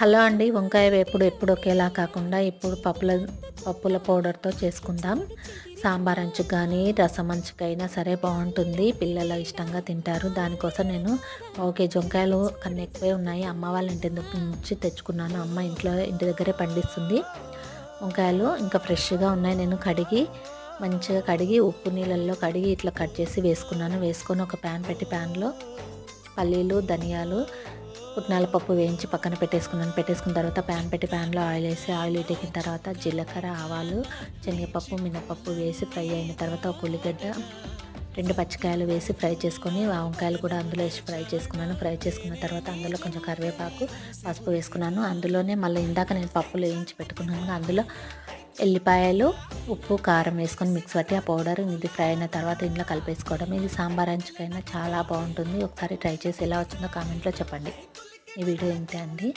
Hello అండి. వంకాయ వేపుడు ఎప్పుడు ఒకేలా కాకుండా ఇప్పుడు పప్పుల పౌడర్తో చేసుకుందాం. సాంబార్ అంచుకు కానీ రసం అంచుకైనా సరే బాగుంటుంది. పిల్లలు ఇష్టంగా తింటారు. దానికోసం నేను పావు కేజీ వంకాయలు కన్నా ఎక్కువే ఉన్నాయి. అమ్మ వాళ్ళ ఇంటి నుంచి తెచ్చుకున్నాను. అమ్మ ఇంటి దగ్గరే పండిస్తుంది వంకాయలు. ఇంకా ఫ్రెష్గా ఉన్నాయి. నేను మంచిగా కడిగి ఉప్పు నీళ్ళల్లో కడిగి ఇట్లా కట్ చేసి వేసుకొని ఒక ప్యాన్ పెట్టి ప్యాన్లో పల్లీలు, ధనియాలు, పుట్నాల పప్పు వేయించి పక్కన పెట్టేసుకున్న తర్వాత ప్యాన్ పెట్టి ప్యాన్లో ఆయిల్ వేసి ఆయిల్ ఎక్కిన తర్వాత జీలకర్ర, ఆవాలు, శనగపప్పు, మినపప్పు వేసి ఫ్రై అయిన తర్వాత ఒక ఉల్లిగడ్డ, 2 పచ్చికాయలు వేసి ఫ్రై చేసుకొని ఆ వంకాయలు కూడా అందులో వేసి ఫ్రై చేసుకున్న తర్వాత అందులో కొంచెం కరివేపాకు, పసుపు వేసుకున్నాను. అందులోనే మళ్ళీ ఇందాక నేను పప్పులు వేయించి పెట్టుకున్నాను. అందులో ఎల్లిపాయలు, ఉప్పు, కారం వేసుకొని మిక్స్ పట్టి ఆ పౌడర్ ఇది ఫ్రై అయిన తర్వాత ఇంట్లో కలిపేసుకోవడం. ఇది సాంబార్ అంచుకైనా చాలా బాగుంటుంది. ఒకసారి ట్రై చేసి ఎలా వచ్చిందో కామెంట్లో చెప్పండి. ఈ వీడియో ఇంతే అండి.